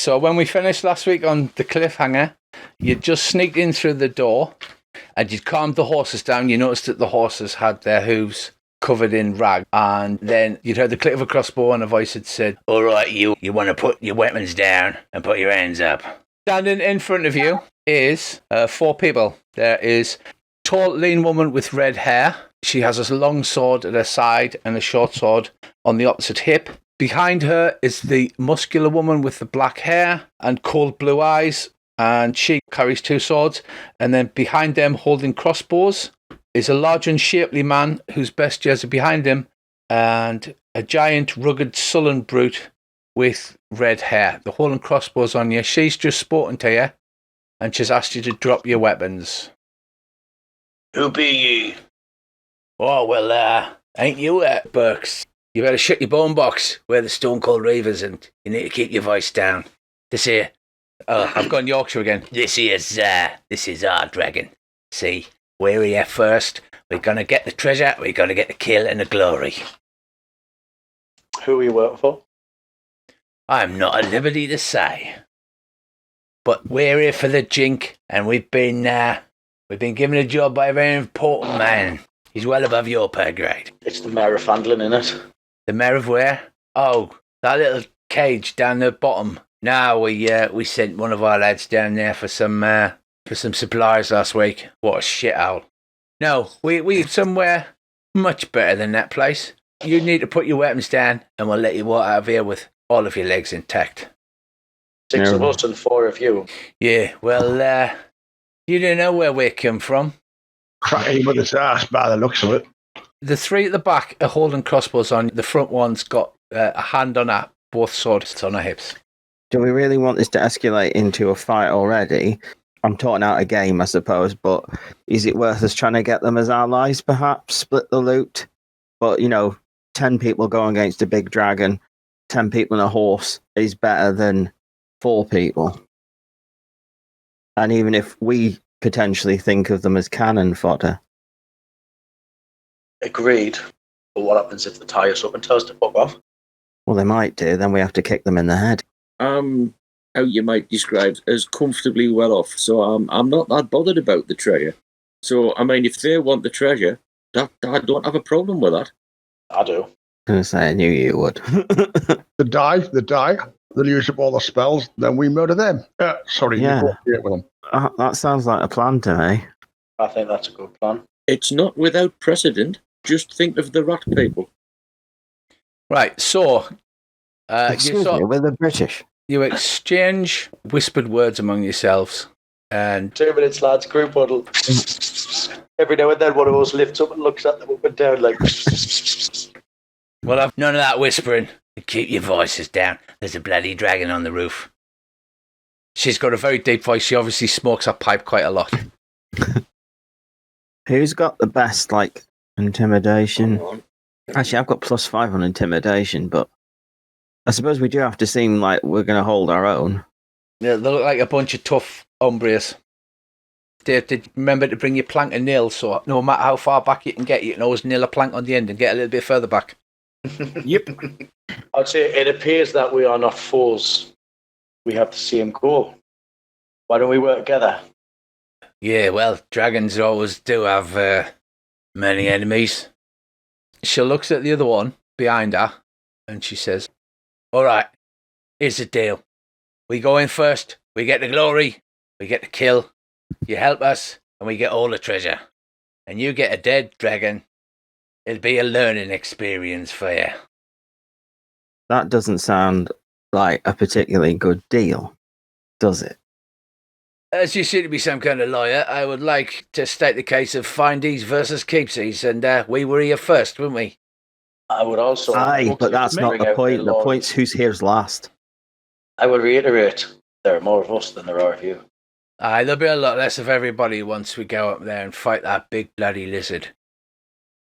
So when we finished last week on the cliffhanger, you just sneaked in through the door and you'd calmed the horses down. You noticed that the horses had their hooves covered in rag, and then you'd heard the click of a crossbow and a voice had said, "All right, you want to put your weapons down and put your hands up." Standing in front of you is 4 people. There is a tall, lean woman with red hair. She has a long sword at her side and a short sword on the opposite hip. Behind her is the muscular woman with the black hair and cold blue eyes, and she carries 2 swords. And then behind them, holding crossbows, is a large and shapely man whose bestiaries are behind him, and a giant, rugged, sullen brute with red hair. They're holding crossbows on you. She's just spoken to you, and she's asked you to drop your weapons. Who be ye? Oh, well, ain't you, Burks? You better shut your bone box. We're the Stone Cold Reavers, and you need to keep your voice down. This here, I've gone Yorkshire again. This is our dragon. See? We're here first. We're going to get the treasure. We're going to get the kill and the glory. Who are you working for? I'm not at liberty to say. But we're here for the jink, and we've been given a job by a very important man. He's well above your pay grade. It's the Mayor of Fandlin, innit? The Mayor of where? Oh, that little cage down the bottom. No, we sent one of our lads down there for some supplies last week. What a shithole. No, we somewhere much better than that place. You need to put your weapons down, and we'll let you walk out of here with all of your legs intact. 6 of us and 4 of you. Yeah, well, you don't know where we come from. Cracking with his ass by the looks of it. The 3 at the back are holding crossbows on. The front one's got a hand on her, both swords on her hips. Do we really want this to escalate into a fight already? I'm talking out a game, I suppose, but is it worth us trying to get them as allies, perhaps? Split the loot? But, 10 people going against a big dragon, 10 people and a horse is better than 4 people. And even if we potentially think of them as cannon fodder. Agreed. But what happens if they tie us up and tell us to fuck off? Well, they might do. Then we have to kick them in the head. How you might describe as comfortably well off. So I'm not that bothered about the treasure. So, I mean, if they want the treasure, I don't have a problem with that. I do. I was going to say, I knew you would. The die. They'll use up all the spells, then we murder them. Sorry, Yeah. you cooperate with them. That sounds like a plan to me. I think that's a good plan. It's not without precedent. Just think of the rat people. Right, so Excuse me, we're the British. you exchange whispered words among yourselves, and 2 minutes, lads, group huddle. Every now and then one of us lifts up and looks at them up and down like... well, I've none of that whispering. Keep your voices down. There's a bloody dragon on the roof. She's got a very deep voice. She obviously smokes her pipe quite a lot. Who's got the best, intimidation? Actually, I've got +5 on intimidation, but I suppose we do have to seem like we're going to hold our own. Yeah, they look like a bunch of tough hombres. Dave, did you remember to bring your plank and nail, so no matter how far back you can always nail a plank on the end and get a little bit further back. Yep. I'd say it appears that we are not foes. We have the same goal. Why don't we work together? Yeah, well, dragons always do have many enemies. She looks at the other one behind her and she says, all right, here's the deal. We go in first, we get the glory, we get the kill, you help us, and we get all the treasure. And you get a dead dragon. It'll be a learning experience for you. That doesn't sound like a particularly good deal, does it? As you seem to be some kind of lawyer, I would like to state the case of findees versus keepsies, and we were here first, weren't we? I would also... Aye, but that's not the point. The point's who's here's last. I would reiterate, there are more of us than there are of you. Aye, there'll be a lot less of everybody once we go up there and fight that big bloody lizard.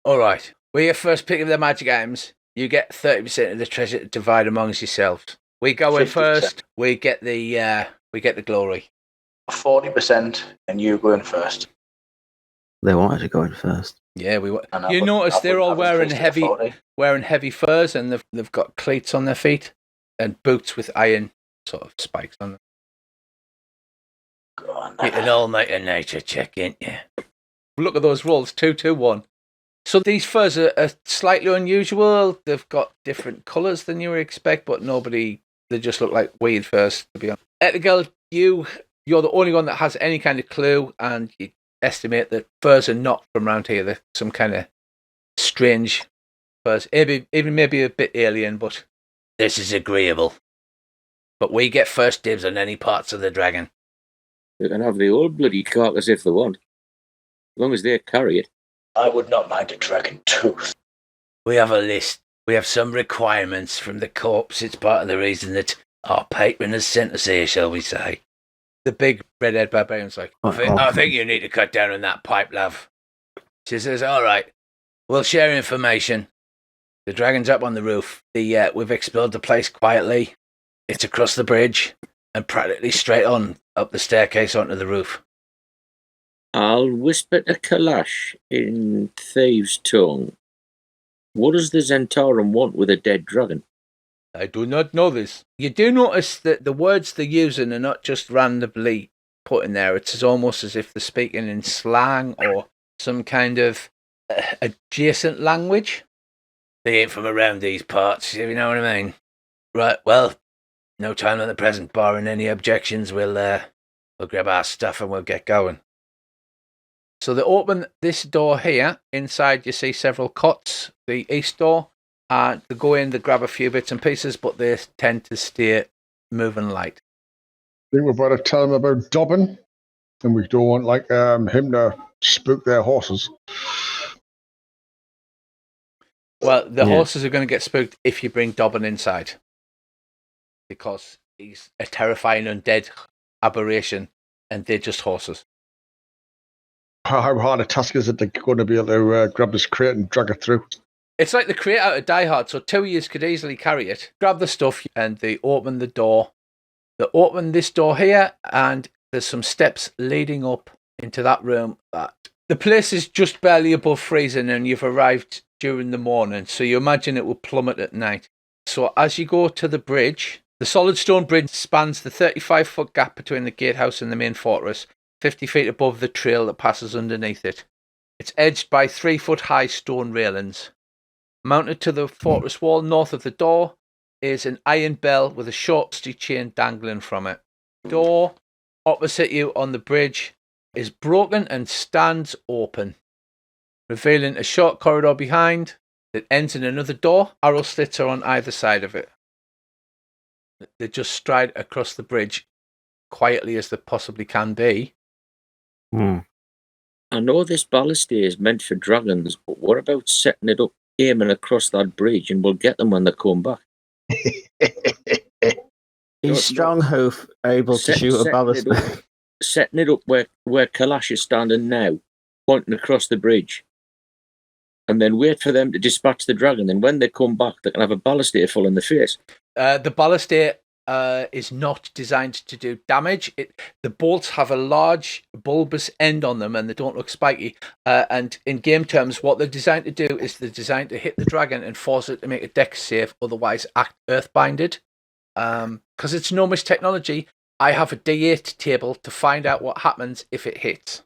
All right, we're your first pick of the magic items. You get 30% of the treasure to divide amongst yourselves. We go in 50%. first. We get the glory. 40%, and you go in first. They wanted to go in first. Yeah, we were. And You notice they're all wearing heavy. heavy furs, and they've got cleats on their feet and boots with iron sort of spikes on them. Go on. You can all make a nature check, ain't you? Look at those rolls, 2, 2, 1. So these furs are slightly unusual. They've got different colours than you would expect, but they just look like weird furs, to be honest. Ethical, you're the only one that has any kind of clue, and you estimate that furs are not from around here. They're some kind of strange furs, even maybe a bit alien, but this is agreeable. But we get first dibs on any parts of the dragon. They can have the old bloody carcass if they want. As long as they carry it. I would not mind a dragon tooth. We have a list. We have some requirements from the corpse. It's part of the reason that our patron has sent us here, shall we say. The big red-haired barbarian's like, I think you need to cut down on that pipe, love. She says, all right, we'll share information. The dragon's up on the roof. We've explored the place quietly. It's across the bridge and practically straight on up the staircase onto the roof. I'll whisper to Kalash in Thieves' tongue. What does the Zentarum want with a dead dragon? I do not know this. You do notice that the words they're using are not just randomly put in there. It's almost as if they're speaking in slang or some kind of adjacent language. They ain't from around these parts, if you know what I mean. Right, well, no time at the present, barring any objections. We'll grab our stuff and we'll get going. So they open this door here. Inside you see several cots, the east door. They go in, they grab a few bits and pieces, but they tend to stay moving light. I think we've got to tell them about Dobbin, and we don't want him to spook their horses. Well, the horses are going to get spooked if you bring Dobbin inside, because he's a terrifying undead aberration, and they're just horses. How hard a task is it to going to be able to grab this crate and drag it through? It's like the crate out of Die Hard, so 2 years could easily carry it. Grab the stuff, and they open the door. They open this door here, and there's some steps leading up into that room. The place is just barely above freezing, and you've arrived during the morning, so you imagine it will plummet at night. So as you go to the bridge, the solid stone bridge spans the 35-foot gap between the gatehouse and the main fortress, 50 feet above the trail that passes underneath it. It's edged by 3-foot-high stone railings. Mounted to the fortress wall north of the door is an iron bell with a short chain dangling from it. The door opposite you on the bridge is broken and stands open, revealing a short corridor behind that ends in another door. Arrow slits are on either side of it. They just stride across the bridge quietly as they possibly can be. I know this ballistae is meant for dragons, but what about setting it up, aiming across that bridge, and we'll get them when they come back? Is Stronghoof able to shoot a ballista? Setting it up where Kalash is standing now, pointing across the bridge, and then wait for them to dispatch the dragon. And when they come back, they can have a ballistae full in the face. The ballistae is not designed to do damage. The bolts have a large bulbous end on them and they don't look spiky. And in game terms, what they're designed to do is they're designed to hit the dragon and force it to make a dex save, otherwise act earthbinded. Because it's Gnomish technology, I have a D8 table to find out what happens if it hits.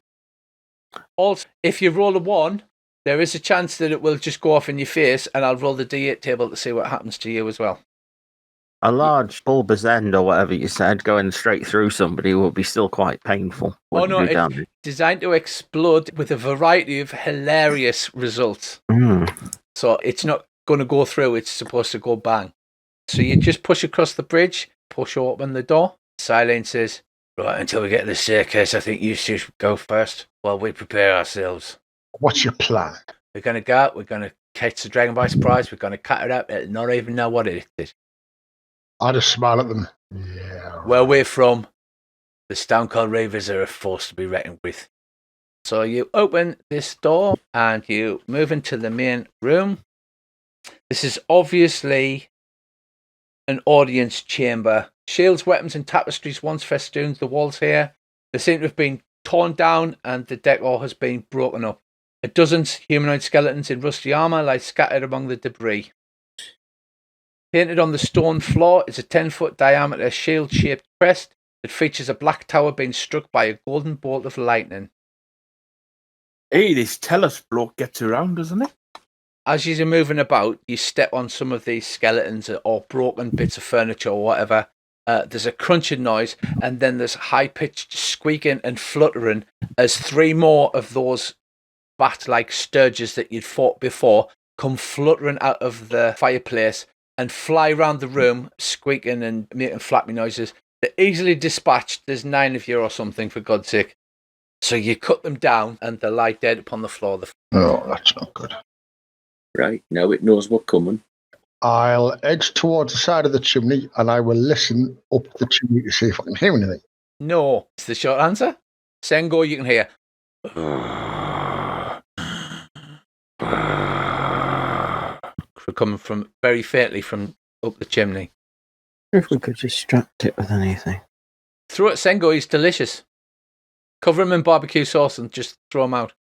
Also, if you roll a 1, there is a chance that it will just go off in your face, and I'll roll the D8 table to see what happens to you as well. A large bulbous end, or whatever you said, going straight through somebody will be still quite painful. Oh no, it's designed to explode with a variety of hilarious results. So it's not going to go through, it's supposed to go bang. So you just push across the bridge, push open the door. Silene says, right, until we get to the staircase, I think you should go first while we prepare ourselves. What's your plan? We're going to go out, we're going to catch the dragon by surprise, we're going to cut it up, it'll not even know what it is. I just smile at them. Yeah. Where we're from, the Stone Cold Reavers are a force to be reckoned with. So you open this door and you move into the main room. This is obviously an audience chamber. Shields, weapons and tapestries once festooned the walls here. They seem to have been torn down and the decor has been broken up. A dozen humanoid skeletons in rusty armour lie scattered among the debris. Painted on the stone floor is a 10-foot diameter shield-shaped crest that features a black tower being struck by a golden bolt of lightning. Hey, this Tellus bloke gets around, doesn't it? As you're moving about, you step on some of these skeletons or broken bits of furniture or whatever. There's a crunching noise, and then there's high-pitched squeaking and fluttering as 3 more of those bat-like sturges that you'd fought before come fluttering out of the fireplace and fly around the room, squeaking and making flappy noises. They're easily dispatched. There's 9 of you or something, for God's sake. So you cut them down, and they lie dead upon the floor. Oh, that's not good. Right, now it knows what's coming. I'll edge towards the side of the chimney and I will listen up the chimney to see if I can hear anything. No, it's the short answer. Sengo, you can hear. Coming from very faintly from up the chimney. If we could distract it with anything. Throw it, Sengo. He's delicious. Cover him in barbecue sauce and just throw him out.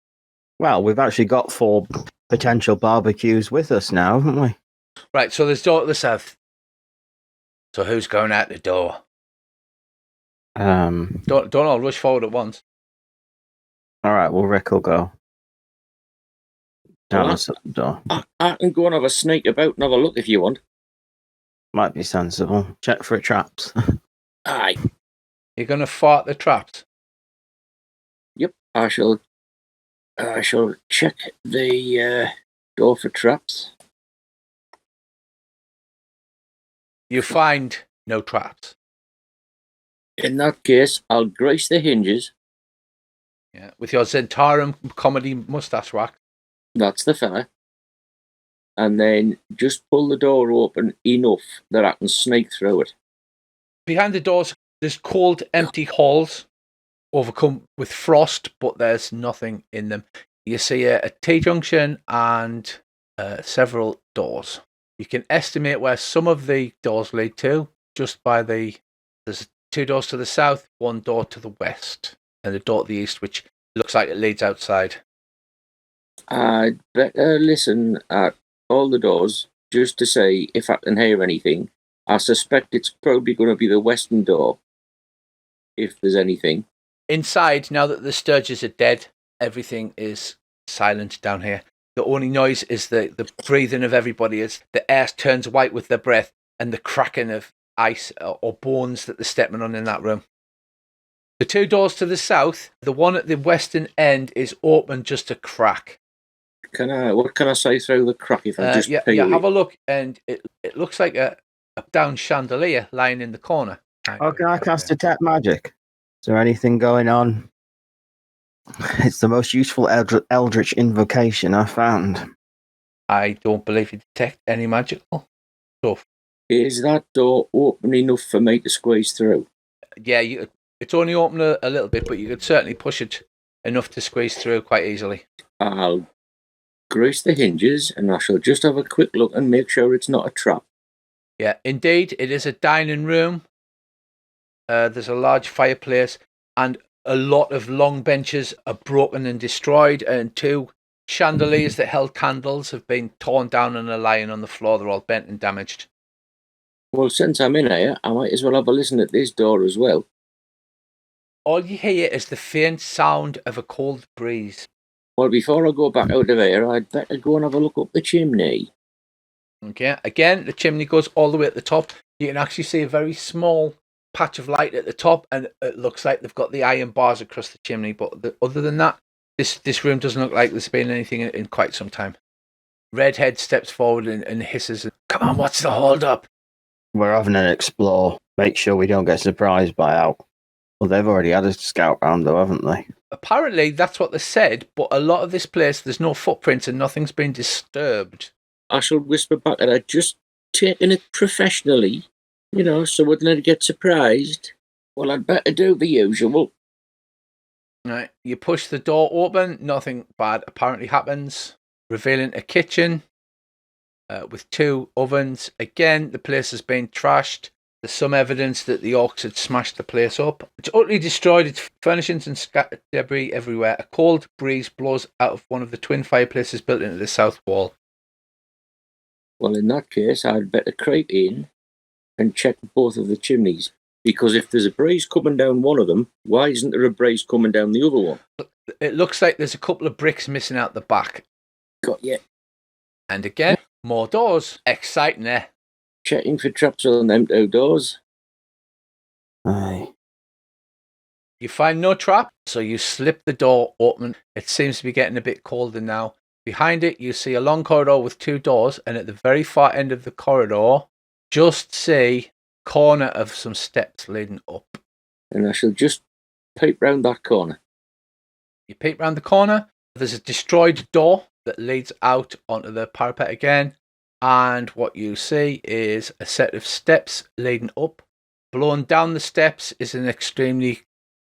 Well, we've actually got 4 potential barbecues with us now, haven't we? Right, so there's door to the south. So who's going out the door? Don't all rush forward at once. All right, well, Rick will go down Well, the door. I can go and have a sneak about and have a look if you want. Might be sensible. Check for traps. Aye. You're going to fart the traps. Yep, I shall check the door for traps. You find no traps. In that case, I'll grace the hinges. Yeah, with your Zentarum comedy mustache wax. That's the fella. And then just pull the door open enough that I can sneak through it. Behind the doors, there's cold, empty halls overcome with frost, but there's nothing in them. You see a T-junction and several doors. You can estimate where some of the doors lead to just by there's 2 doors to the south, 1 door to the west, and a door to the east, which looks like it leads outside. I'd better listen at all the doors just to say if I can hear anything. I suspect it's probably going to be the western door, if there's anything. Inside, now that the sturges are dead, everything is silent down here. The only noise is the breathing of everybody as the air turns white with their breath and the cracking of ice or bones that they're stepping on in that room. The 2 doors to the south, the one at the western end is open just a crack. What can I say through the crack if I just yeah, have a look, and it looks like a down chandelier lying in the corner. Oh, can I cast Detect Magic? Is there anything going on? It's the most useful Eldritch invocation I've found. I don't believe you detect any magical stuff. Is that door open enough for me to squeeze through? Yeah, it's only open a little bit, but you could certainly push it enough to squeeze through quite easily. I'll grease the hinges and I shall just have a quick look and make sure it's not a trap. Yeah, indeed, it is a dining room. There's a large fireplace and a lot of long benches are broken and destroyed, and 2 chandeliers that held candles have been torn down and are lying on the floor. They're all bent and damaged. Well, since I'm in here, I might as well have a listen at this door as well. All you hear is the faint sound of a cold breeze. Well, before I go back out of here, I'd better go and have a look up the chimney. Okay, again, the chimney goes all the way at the top. You can actually see a very small patch of light at the top, and it looks like they've got the iron bars across the chimney. But other than that, this room doesn't look like there's been anything in quite some time. Redhead steps forward and hisses, "Come on, what's the hold up?" We're having an explore. Make sure we don't get surprised by out. Well, they've already had a scout round, though, haven't they? Apparently, that's what they said, but a lot of this place, there's no footprints and nothing's been disturbed. I shall whisper back at her, just taking it professionally, so we wouldn't get surprised. Well, I'd better do the usual. Right, you push the door open, nothing bad apparently happens, revealing a kitchen with 2 ovens. Again, the place has been trashed. There's some evidence that the orcs had smashed the place up. It's utterly destroyed, its furnishings and scattered debris everywhere. A cold breeze blows out of one of the twin fireplaces built into the south wall. Well, in that case, I'd better creep in and check both of the chimneys. Because if there's a breeze coming down one of them, why isn't there a breeze coming down the other one? It looks like there's a couple of bricks missing out the back. Got you. And again, more doors. Exciting, eh? Checking for traps on them outdoors. Aye. You find no trap, so you slip the door open. It seems to be getting a bit colder now. Behind it, you see a long corridor with 2 doors, and at the very far end of the corridor, just see corner of some steps leading up. And I shall just peep round that corner. You peep round the corner. There's a destroyed door that leads out onto the parapet again. And what you see is a set of steps leading up. Blowing down the steps is an extremely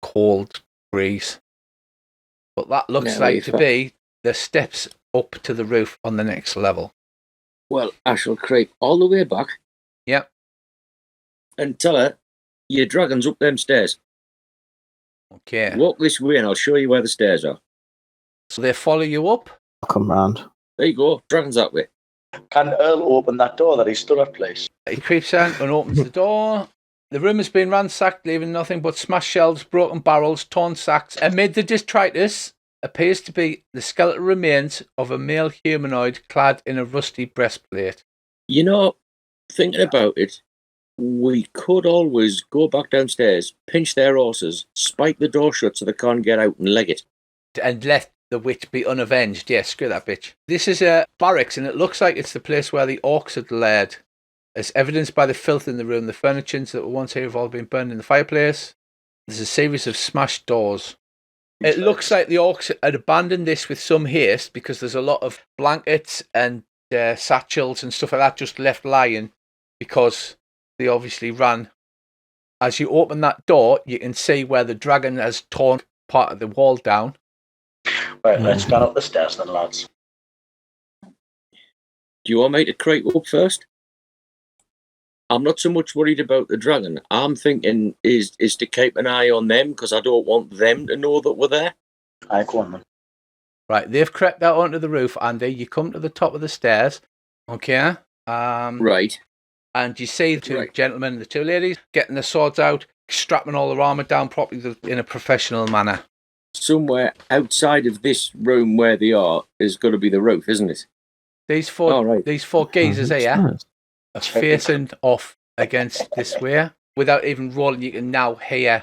cold breeze. But that looks like to be the steps up to the roof on the next level. Well, I shall creep all the way back. Yep. And tell her, your dragon's up them stairs. Okay. Walk this way and I'll show you where the stairs are. So they follow you up. I'll come round. There you go, dragon's that way. Can Earl open that door that he stood at, please? He creeps out and opens the door. The room has been ransacked, leaving nothing but smashed shelves, broken barrels, torn sacks. Amid the detritus appears to be the skeletal remains of a male humanoid clad in a rusty breastplate. You know, thinking about it, we could always go back downstairs, pinch their horses, spike the door shut so they can't get out and leg it. And let the witch be unavenged. Yeah, screw that bitch. This is a barracks, and it looks like it's the place where the orcs had laid. As evidenced by the filth in the room, the furniture that were once here have all been burned in the fireplace. There's a series of smashed doors. It looks like the orcs had abandoned this with some haste because there's a lot of blankets and satchels and stuff like that just left lying because they obviously ran. As you open that door, you can see where the dragon has torn part of the wall down. Right, let's go up the stairs then, lads. Do you want me to creep up first? I'm not so much worried about the dragon. I'm thinking is to keep an eye on them because I don't want them to know that we're there. I go on then. Right, they've crept out onto the roof, Andy. You come to the top of the stairs. Okay. Right. And you see the 2 gentlemen and the 2 ladies getting their swords out, strapping all their armour down properly in a professional manner. Somewhere outside of this room where they are is going to be the roof, isn't it? These 4 geezers here are facing off against this way. Without even rolling, you can now hear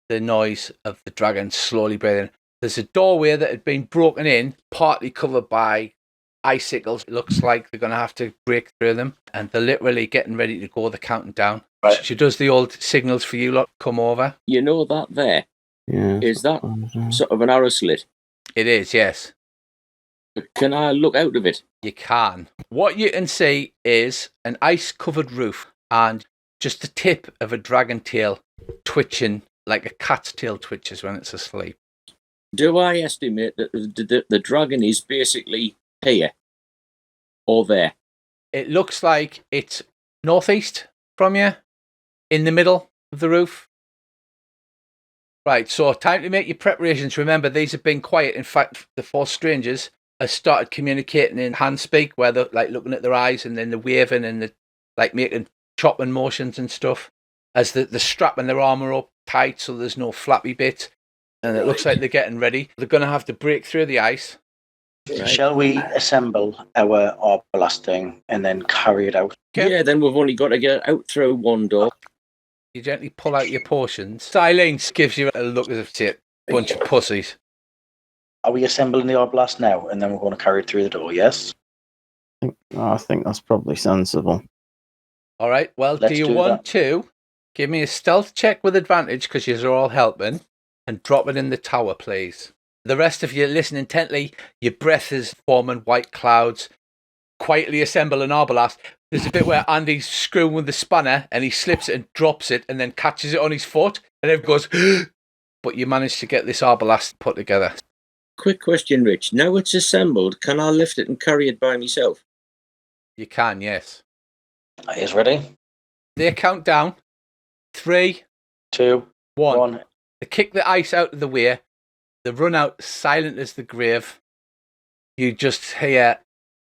the noise of the dragon slowly breathing. There's a doorway that had been broken in, partly covered by icicles. It looks like they're going to have to break through them, and they're literally getting ready to go. They're counting down. Right. She does the old signals for you lot, come over. You know that there? Yeah. Is that sort of an arrow slit? It is, yes. Can I look out of it? You can. What you can see is an ice-covered roof and just the tip of a dragon tail twitching like a cat's tail twitches when it's asleep. Do I estimate that the dragon is basically here or there? It looks like it's northeast from you, in the middle of the roof. Right, so time to make your preparations. Remember, these have been quiet. In fact, the 4 strangers have started communicating in hand speak, where they're like looking at their eyes and then they're waving and they're like making chopping motions and stuff as they're strapping their armour up tight so there's no flappy bit. And it looks like they're getting ready. They're going to have to break through the ice. Right. Shall we assemble our blasting and then carry it out? Okay. Yeah, then we've only got to get out through one door. You gently pull out your potions. Silence gives you a look as if it's a bunch of pussies. Are we assembling the blast now and then we're going to carry it through the door, yes? I think that's probably sensible. All right, well, Let's do you do want that. to give me a stealth check with advantage because you're all helping and drop it in the tower, please? The rest of you listen intently. Your breath is forming white clouds. Quietly assemble an arbalast. There's a bit where Andy's screwing with the spanner and he slips it and drops it and then catches it on his foot and everyone goes, but you managed to get this arbalast put together. Quick question, Rich. Now it's assembled, can I lift it and carry it by myself? You can, yes. Is ready? They count down. 3, 2, 1. 1. They kick the ice out of the way. They run out silent as the grave. You just hear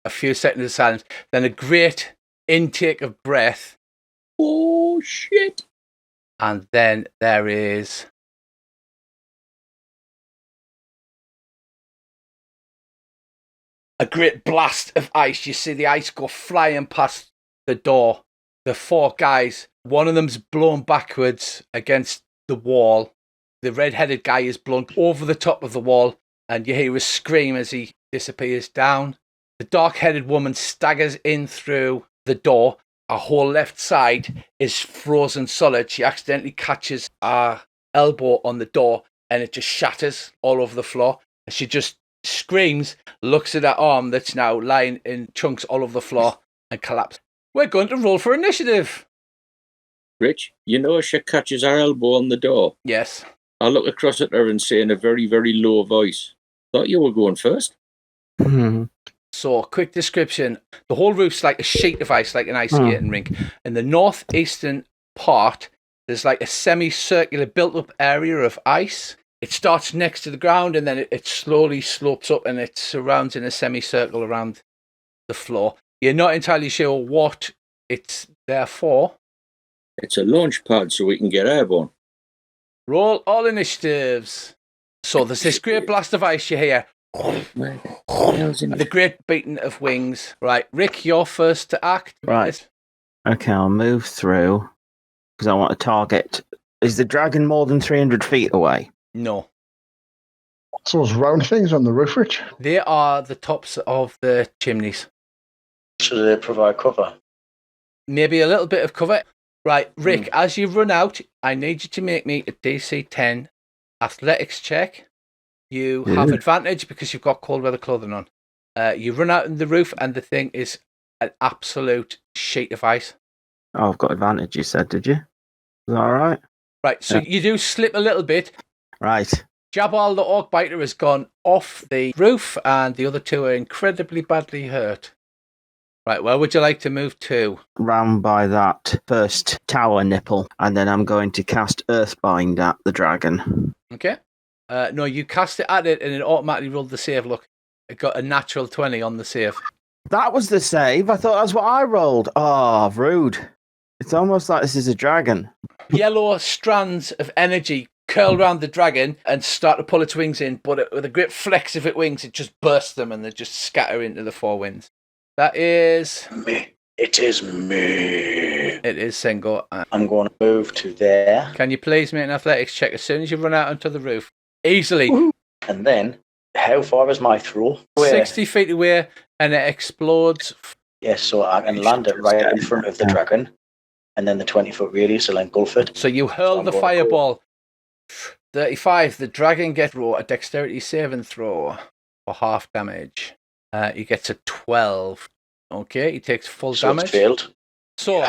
a few seconds of silence, then a great intake of breath, Oh, shit. and then there is a great blast of ice. You see the ice go flying past the door. The 4 guys, one of them's blown backwards against the wall. The red-headed guy is blown over the top of the wall, and you hear a scream as he disappears down. The dark-headed woman staggers in through the door. Her whole left side is frozen solid. She accidentally catches her elbow on the door, and it just shatters all over the floor. She just screams, looks at her arm that's now lying in chunks all over the floor, and collapses. We're going to roll for initiative. Rich, you know she catches her elbow on the door. Yes. I look across at her and say in a very, very low voice, thought you were going first. So, quick description. The whole roof's like a sheet of ice, like an ice skating rink. In the northeastern part, there's like a semicircular built-up area of ice. It starts next to the ground, and then it slowly slopes up, and it surrounds in a semicircle around the floor. You're not entirely sure what it's there for. It's a launch pad so we can get airborne. Roll all initiatives. So there's this great blast of ice you hear. Where the hell's in The great beating of wings. Right, Rick, you're first to act. Right. Okay, I'll move through because I want to target. Is the dragon more than 300 feet away? No. What's those round things on the roof, Rich? They are the tops of the chimneys. Should they provide cover? Maybe a little bit of cover. Right, Rick, as you run out, I need you to make me a DC 10 athletics check. You have advantage because you've got cold weather clothing on. You run out on the roof, and the thing is an absolute sheet of ice. Oh, I've got advantage, you said, did you? Is that all right? Right, so you do slip a little bit. Right. Jabal, the orc biter, has gone off the roof, and the other 2 are incredibly badly hurt. Right, where would you like to move to? Round by that first tower nipple, and then I'm going to cast Earthbind at the dragon. Okay. No, you cast it at it, and it automatically rolled the save. Look, it got a natural 20 on the save. That was the save. I thought that's what I rolled. Oh, rude. It's almost like this is a dragon. Yellow strands of energy curl around the dragon and start to pull its wings in, but with a great flex of its wings, it just bursts them, and they just scatter into the 4 winds. That is... Me. It is me. It is Sengo. I'm going to move to there. Can you please make an athletics check as soon as you run out onto the roof? Easily. And then, how far is my throw? 60 feet away, and it explodes. Yes, so I can land it right in front of the dragon, and then the 20-foot radius will engulf it. So you hurl I'm the going fireball. 35. The dragon gets a dexterity saving throw for half damage. He gets a 12. Okay, he takes full So damage. it's failed. So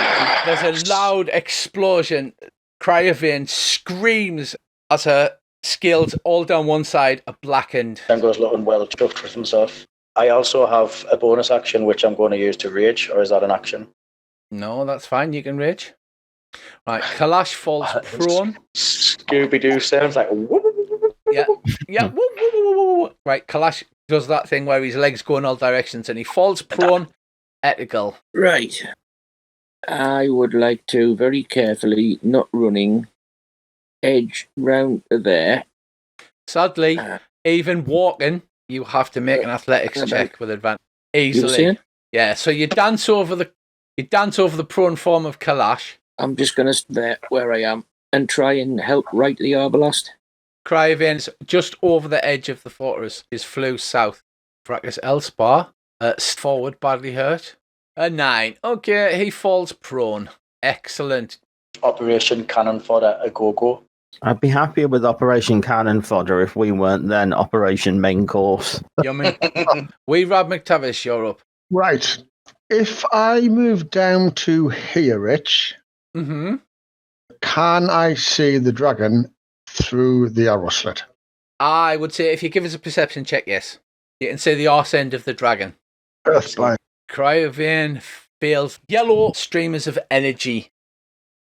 there's a loud explosion. Cryovane screams as her scales all down one side are blackened. Tango's looking well chuffed with himself. I also have a bonus action which I'm going to use to rage, or is that an action? No, that's fine. You can rage. Right, Kalash falls prone. Scooby-Doo sounds like... Yeah. Woo, woo, woo, woo, woo. Right, Kalash does that thing where his legs go in all directions, and he falls prone. Ethical. Right. I would like to very carefully, not running, edge round to there. Sadly, even walking, you have to make an athletics check with advantage. Easily. Yeah, so you dance over the prone form of Kalash. I'm just going to stay there where I am and try and help right the Arbalest. Cryovan's just over the edge of the fortress. He's flew south. Fracas Elspar, forward, badly hurt. A 9. Okay, he falls prone. Excellent. Operation Cannon Fodder, a go-go. I'd be happier with Operation Cannon Fodder if we weren't then Operation Main Course. Yummy. We Rob McTavish, you're up. Right. If I move down to here, Rich, Mm-hmm. can I see the dragon through the arrow slit? I would say if you give us a perception check, yes. You can see the arse end of the dragon. Earthblind. Cryovane feels yellow streamers of energy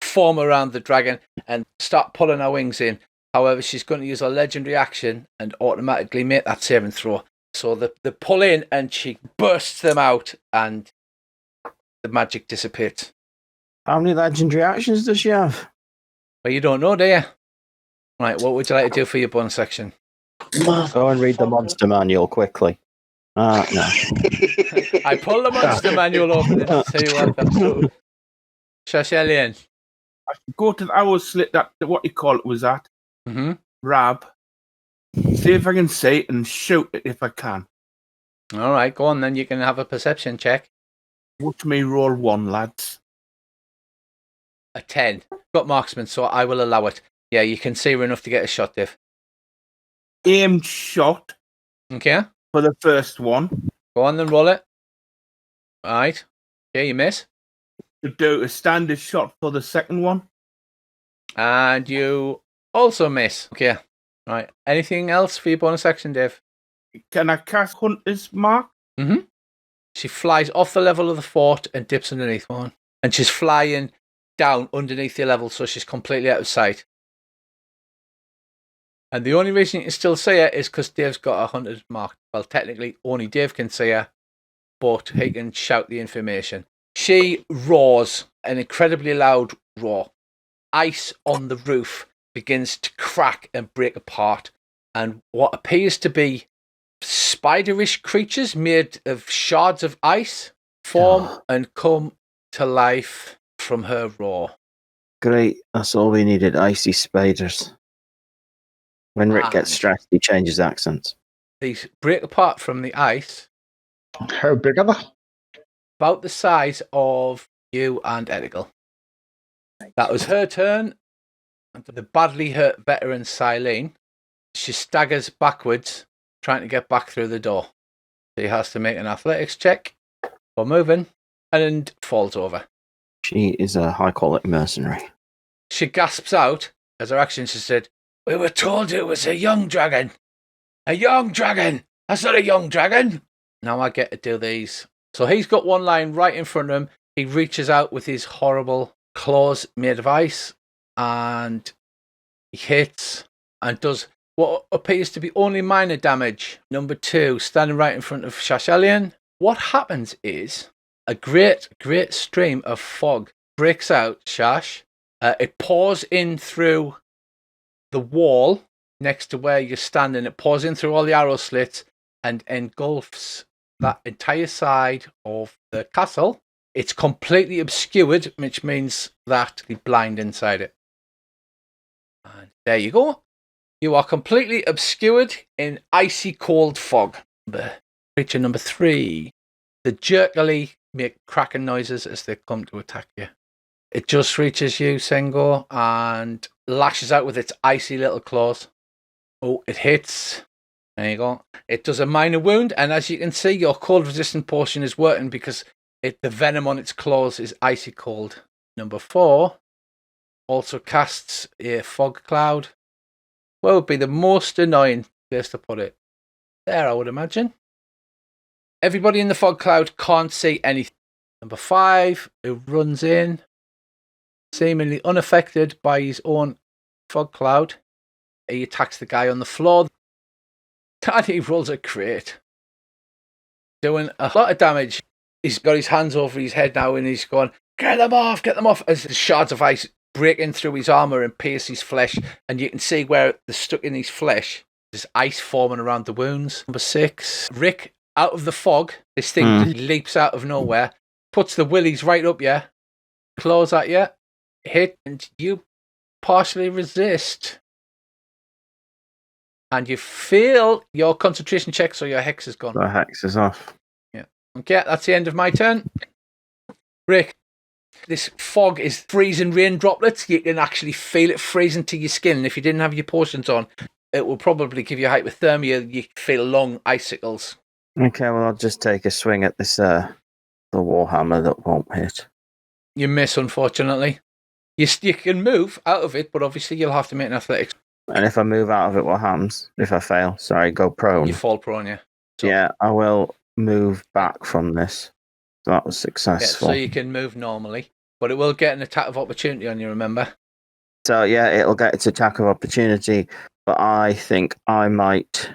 form around the dragon and start pulling her wings in. However, she's going to use her legendary action and automatically make that saving throw. So they pull in and she bursts them out and the magic dissipates. How many legendary actions does she have? But you don't know, do you? Right, what would you like to do for your bonus section? Go and read the monster manual quickly. No. I pull the monster manual open and see what comes through. Shashelian. I should go to the owl slit that what you call it was at. Mm-hmm. Rab. See if I can say it and shoot it if I can. All right, go on then. You can have a perception check. Watch me roll 1, lads. A 10. Got marksman, so I will allow it. Yeah, you can see her enough to get a shot, Div. Aimed shot Okay. for the first one. Go on then, roll it. All right. Okay, you miss. To do a standard shot for the second one. And you also miss. Okay. All right. Anything else for your bonus action, Div? Can I cast Hunter's Mark? Mm-hmm. She flies off the level of the fort and dips underneath one. And she's flying down underneath your level, so she's completely out of sight. And the only reason you can still see her is because Dave's got a hunter's mark. Well, technically, only Dave can see her, but he can shout the information. She roars, an incredibly loud roar. Ice on the roof begins to crack and break apart, and what appears to be spiderish creatures made of shards of ice form and come to life from her roar. Great, that's all we needed, icy spiders. When Rick gets stressed, he changes accents. These break apart from the ice. How big are they? About the size of you and Edigal. That was her turn. The badly hurt veteran Silene. She staggers backwards, trying to get back through the door. She has to make an athletics check for moving and falls over. She is a high-quality mercenary. She gasps out, as her action she said, "We were told it was a young dragon. A young dragon! That's not a young dragon!" Now I get to do these. So he's got one line right in front of him. He reaches out with his horrible claws made of ice and he hits and does what appears to be only minor damage. Number 2, standing right in front of Shashelian. What happens is a great stream of fog breaks out, Shash. It pours in through the wall next to where you're standing. It pours in through all the arrow slits and engulfs that entire side of the castle. It's completely obscured, which means that you're blind inside it. And there you go. You are completely obscured in icy cold fog. The creature number 3. The jerkily make cracking noises as they come to attack you. It just reaches you, Sengo, and lashes out with its icy little claws. Oh, it hits. There you go. It does a minor wound, and as you can see, your cold resistant potion is working because the venom on its claws is icy cold. Number 4 also casts a fog cloud. What would be the most annoying place to put it? There, I would imagine. Everybody in the fog cloud can't see anything. Number 5, who runs in, seemingly unaffected by his own fog cloud. He attacks the guy on the floor. And he rolls a crit, doing a lot of damage. He's got his hands over his head now and he's going, get them off, as the shards of ice break in through his armour and pierce his flesh. And you can see where they're stuck in his flesh. There's ice forming around the wounds. Number 6, Rick, out of the fog, this thing leaps out of nowhere, puts the willies right up you, claws at you, hit, and you partially resist. And you fail your concentration check, so your hex is gone. The hex is off. Yeah. Okay, that's the end of my turn. Rick, this fog is freezing rain droplets. You can actually feel it freezing to your skin. And if you didn't have your potions on, it will probably give you hypothermia. You feel long icicles. Okay, well, I'll just take a swing at this, the warhammer that won't hit. You miss, unfortunately. You can move out of it, but obviously you'll have to make an athletics. And if I move out of it, what happens? If I fail? Sorry, go prone. You fall prone, yeah. So, yeah, I will move back from this. So that was successful. Yeah, so you can move normally, but it will get an attack of opportunity on you, remember? So, yeah, it'll get its attack of opportunity, but I think I might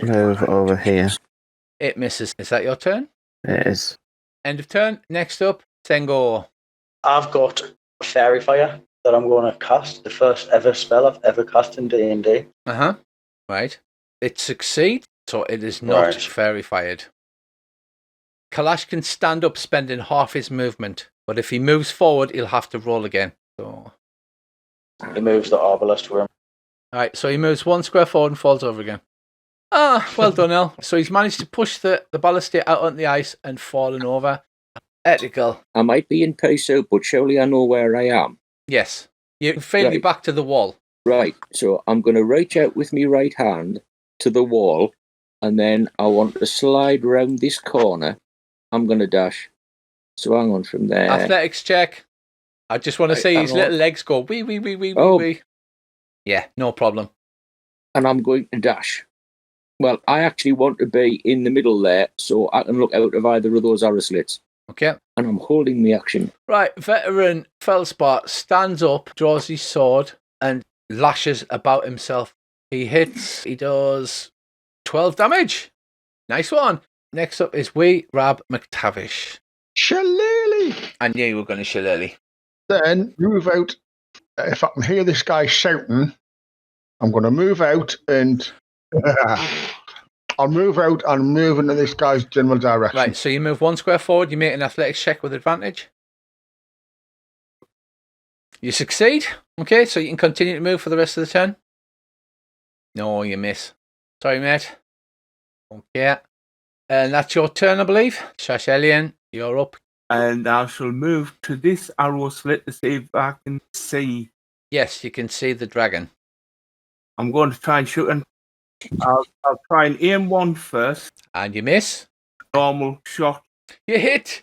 move over here. It misses. Is that your turn? It is. End of turn. Next up, Sengo. I've got Fairy Fire that I'm going to cast. The first ever spell I've ever cast in D&D. Right. It succeeds, so it is not Right. fairy fired. Kalash can stand up, spending half his movement, but if he moves forward, he'll have to roll again. So, He moves the Arbalest with him. all right, so he moves 1 square forward and falls over again. Well done, El. So he's managed to push the ballista out onto the ice and fallen over. Ethical. I might be in peso, but surely I know where I am. Yes. You can feel you Right. back to the wall. Right, so I'm going to reach out with my right hand to the wall, and then I want to slide round this corner. I'm going to dash. So hang on from there. Athletics check. I just want to Right, see hang his on. little legs go wee, wee, wee, wee, Oh. wee. Yeah, no problem. And I'm going to dash. Well, I actually want to be in the middle there, so I can look out of either of those arrow slits. Okay. And I'm holding the action. Right, veteran Felspar stands up, draws his sword, and lashes about himself. He hits, he does 12 damage. Nice one. Next up is Wee Rab McTavish. Shillelagh! I knew you were going to shillelagh. Then move out. If I can hear this guy shouting, I'm going to move out and I'll move out and move into this guy's general direction. Right, so you move 1 square forward, you make an athletics check with advantage. You succeed. Okay, so you can continue to move for the rest of the turn. No, you miss. Sorry, mate. Okay. And that's your turn, I believe. Shashelian, you're up. And I shall move to this arrow slit to see if I can see. Yes, you can see the dragon. I'm going to try and shoot, and I'll try and aim one first. And you miss. Normal shot. You hit.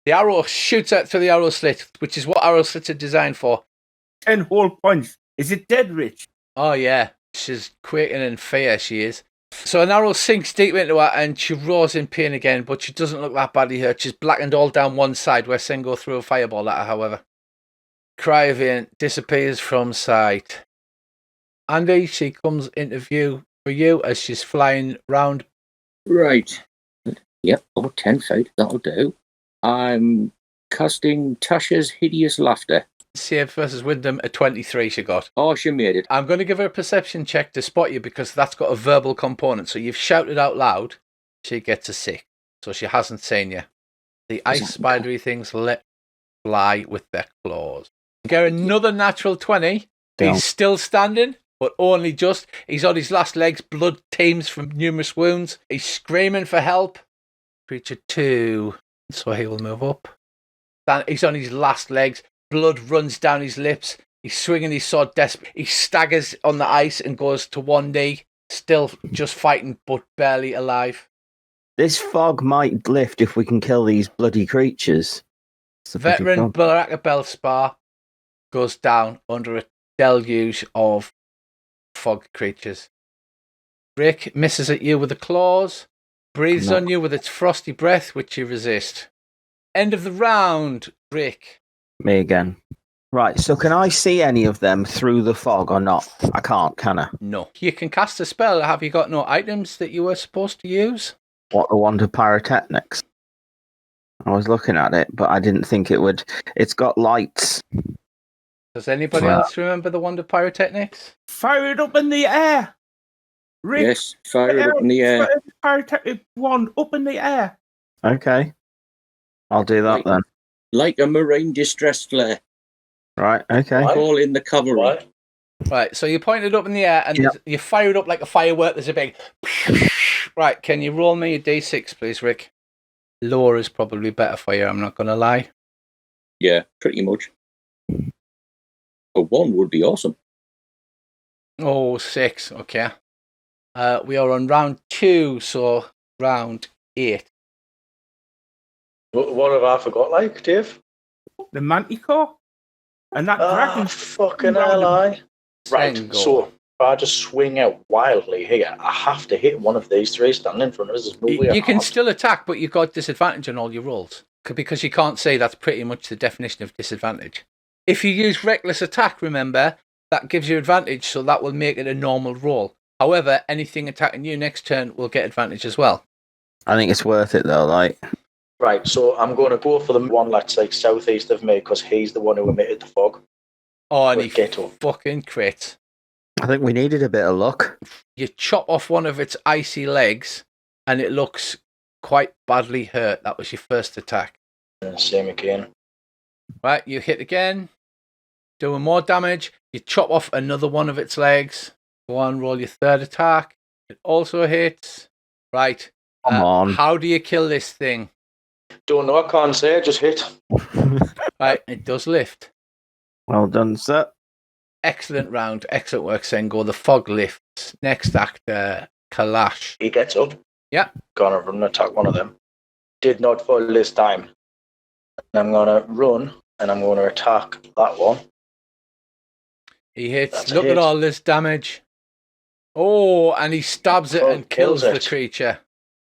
The arrow shoots out through the arrow slit, which is what arrow slits are designed for. 10 whole points. Is it dead, Rich? Oh, yeah. She's quaking in fear, she is. So an arrow sinks deep into her and she roars in pain again, but she doesn't look that badly hurt. She's blackened all down one side where Sengo threw a fireball at her, however. Cryvane disappears from sight. Andy, she comes into view for you as she's flying round. Right. Yep, 10 feet. That'll do. I'm casting Tasha's Hideous Laughter. Save versus Wyndham, a 23 she got. Oh, she made it. I'm going to give her a perception check to spot you because that's got a verbal component. So you've shouted out loud, she gets a 6. So she hasn't seen you. The ice spidery things let fly with their claws. Get another natural 20. Damn. He's still standing, but only just. He's on his last legs. Blood teems from numerous wounds. He's screaming for help. Creature 2. So he will move up. He's on his last legs. Blood runs down his lips. He's swinging his sword desperate. He staggers on the ice and goes to one knee. Still just fighting, but barely alive. This fog might lift if we can kill these bloody creatures. It's a bloody Veteran fog. Baraka Belspar goes down under a deluge of fog creatures. Rick misses at you with the claws. Breathes No. on you with its frosty breath, which you resist. End of the round, Rick. Me again. Right, so can I see any of them through the fog or not? I can't, can I? No. You can cast a spell. Have you got no items that you were supposed to use? What, the wand of pyrotechnics? I was looking at it, but I didn't think it would. It's got lights. Does anybody Well- else remember the wand of pyrotechnics? Fire it up in the air. Rick, Yes, fire it up in the air. fire the pyrotechnic wand up in the air. Okay. I'll do that Right. then. Like a marine distress flare. Right, okay. Right. Call in the cavalry. Right. Right, so you point it up in the air and Yep. you fire it up like a firework. There's a big... Right, can you roll me a d6, please, Rick? Lower is probably better for you, I'm not going to lie. Yeah, pretty much. A 1 would be awesome. Oh, 6, okay. We are on round 2, so round 8. What have I forgot, like, Dave? The Manticore. And that dragon. Fucking hell, I. Right, Sengo. so if I just swing out wildly here, I have to hit one of these three standing in front of us. There's no way I You can can't. still attack, but you've got disadvantage on all your rolls. Because you can't say that's pretty much the definition of disadvantage. If you use reckless attack, remember, that gives you advantage, so that will make it a normal roll. However, anything attacking you next turn will get advantage as well. I think it's worth it though. Like, Right, so I'm going to go for the one that's like southeast of me because he's the one who emitted the fog. Oh, and With he Ghetto. fucking crit. I think we needed a bit of luck. You chop off one of its icy legs, and it looks quite badly hurt. That was your first attack. And same again. Right, you hit again, doing more damage. You chop off another one of its legs. Go on, roll your third attack. It also hits. Right. Come on. How do you kill this thing? Don't know, I can't say, just hit. Right, it does lift. Well done, sir. Excellent round. Excellent work, Sengo. The fog lifts. Next actor, Kalash. He gets up. Yeah. Gonna run and attack one of them. Did not fall this time. And I'm gonna run and I'm gonna attack that one. He hits. That's a Look hit. at all this damage. Oh, and he stabs it Fuck, and kills kills the it. creature.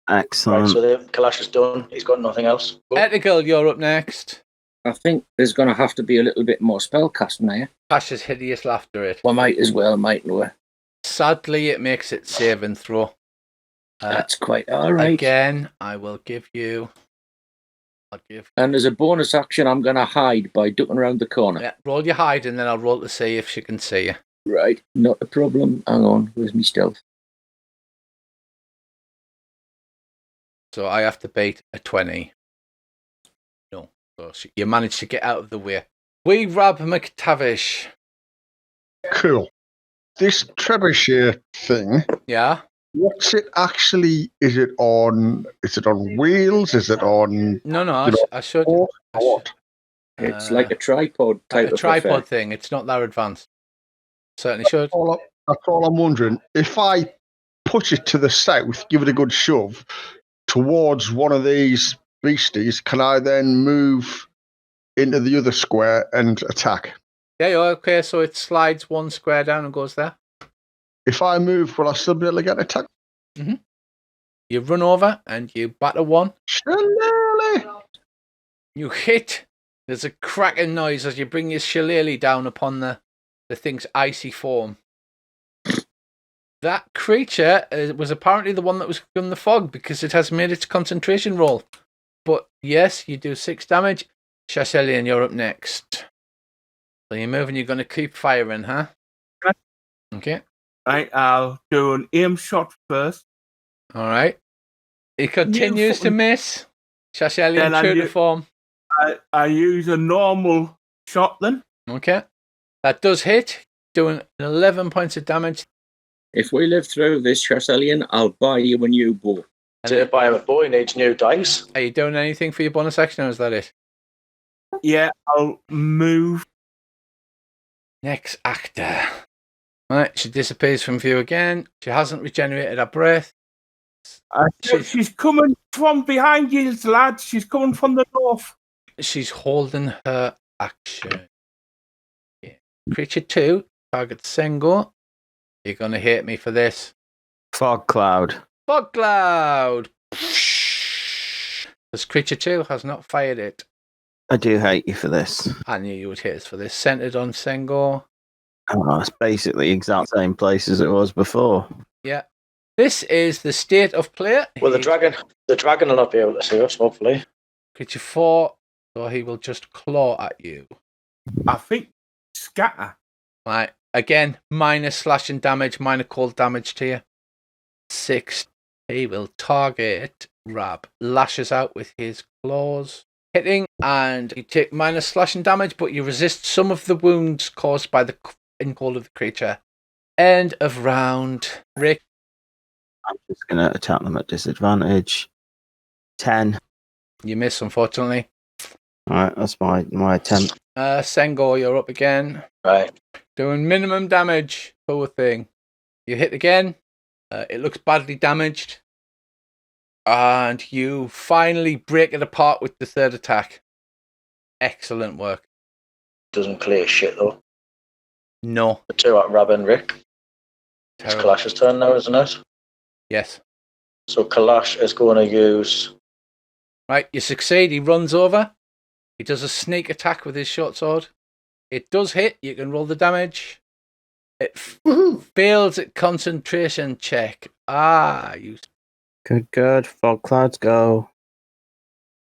Excellent. Right, so the Kalash is done. He's got nothing else. Go. Ethical, you're up next. I think there's going to have to be a little bit more spell casting here. Pasha's hideous laughter it. We might as well, mightn't we? Sadly, it makes it save and throw. That's quite all right. Again, I will give you. I'll give. And as a bonus action, I'm going to hide by ducking around the corner. Yeah, roll your hide, and then I'll roll to see if she can see you. Right, not a problem. Hang on, where's me stealth? So I have to beat a 20. No, so you managed to get out of the way. We Rab McTavish. Cool. This trebuchet thing, Yeah. what's it actually? Is it on wheels? Is it on No, You know, I should. or I what? It's like a tripod type like a of tripod affair. thing. It's not that advanced. Certainly should. That's all I'm wondering. If I push it to the south, give it a good shove towards one of these beasties, can I then move into the other square and attack? Yeah, you're okay. So it slides one square down and goes there. If I move, will I still be able to get an attack? You run over and you batter one. Shillelagh! You hit. There's a cracking noise as you bring your shillelagh down upon the thing's icy form. That creature was apparently the one that was in the fog because it has made its concentration roll. But yes, you do 6 damage. Shashelian, you're up next. So you're moving, you're going to keep firing, huh? Okay. Right, I'll do an aim shot first. All right. He continues to fucking- miss. Shashelian, Then I true to do- form. I use a normal shot then. Okay. That does hit, doing 11 points of damage. If we live through this, Chaselian, I'll buy you a new bow. To buy him a boy, he needs new dice. Are you doing anything for your bonus action, or is that it? Yeah, I'll move. Next actor. Right, she disappears from view again. She hasn't regenerated her breath. She's coming from behind you, lads. She's coming from the north. She's holding her action. Yeah. Creature 2, target Sengo. You're going to hate me for this. Fog cloud. Fog cloud! This creature 2 has not fired it. I do hate you for this. I knew you would hate us for this. Centered on Sengo. Oh, it's basically the exact same place as it was before. Yeah. This is the state of play. Well, the dragon will not be able to see us, hopefully. Creature 4, so he will just claw at you. I think scatter. Right. Again, minus slashing damage, minor cold damage to you. 6. He will target Rab. Lashes out with his claws. Hitting, and you take minus slashing damage, but you resist some of the wounds caused by the cold of the creature. End of round. Rick. I'm just going to attack them at disadvantage. 10. You miss, unfortunately. Alright, that's my attempt. Sengo, you're up again. Right. Doing minimum damage. Poor thing. You hit again. It looks badly damaged. And you finally break it apart with the third attack. Excellent work. Doesn't clear shit, though. No. The two at Rab and Rick. It's Terrible. Kalash's turn now, isn't it? Yes. So Kalash is going to use... Right, you succeed. He runs over. He does a sneak attack with his short sword. It does hit. You can roll the damage. It fails at concentration check. You Good. Fog clouds go.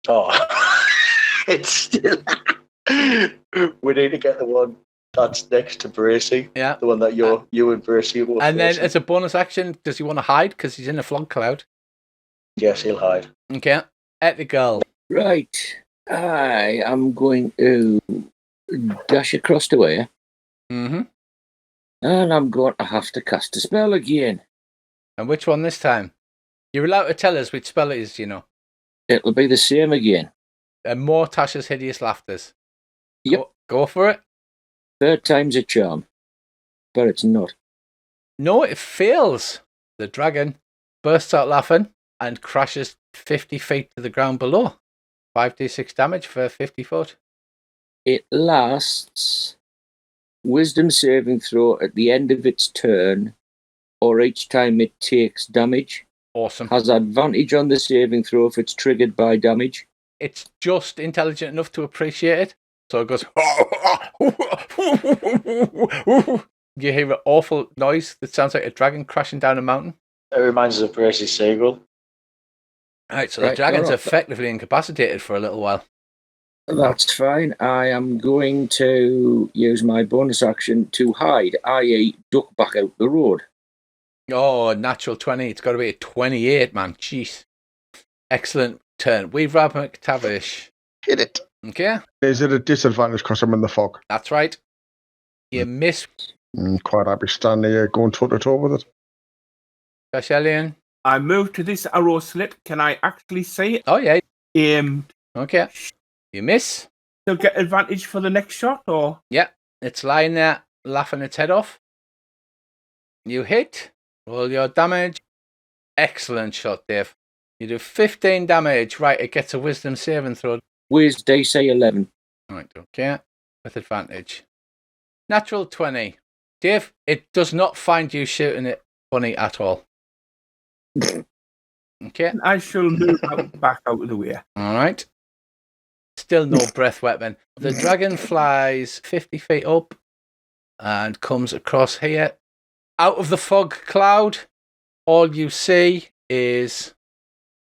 Oh, it's still. We need to get the one that's next to Bracy. Yeah. The one that you and Bracy were And then facing. as a bonus action, does he want to hide because he's in a fog cloud? Yes, he'll hide. Okay. Ethical. Right. I am going to dash across the way, Mm-hmm. and I'm going to have to cast a spell again. And which one this time? You're allowed to tell us which spell it is, you know. It'll be the same again. And more Tasha's hideous laughters. Yep. Go for it. Third time's a charm. But it's not. No, it fails. The dragon bursts out laughing and crashes 50 feet to the ground below. 5d6 damage for 50 foot. It lasts wisdom saving throw at the end of its turn, or each time it takes damage. Awesome. Has advantage on the saving throw if it's triggered by damage. It's just intelligent enough to appreciate it. So it goes. You hear an awful noise that sounds like a dragon crashing down a mountain. It reminds us of Bracy's seagull. Right, so the dragon's effectively incapacitated for a little while. That's fine. I am going to use my bonus action to hide, i.e. duck back out the road. Oh, natural 20. It's got to be a 28, man. Jeez. Excellent turn. We've Rob McTavish. Hit it. Okay. Is it a disadvantage because I'm in the fog? That's right. You miss. Quite happy standing here going toe-to-toe with it. Specialian. I move to this arrow slit. Can I actually say it? Oh, yeah. Aimed. Okay. You miss. Still get advantage for the next shot, or? Yeah. It's lying there, laughing its head off. You hit. Roll your damage. Excellent shot, Dave. You do 15 damage. Right, it gets a wisdom saving throw. Where's DC 11? Right, okay. With advantage. Natural 20. Dave, it does not find you shooting it funny at all. Okay. I shall move back out of the way. All right. Still no breath weapon. The dragon flies 50 feet up and comes across here. Out of the fog cloud, all you see is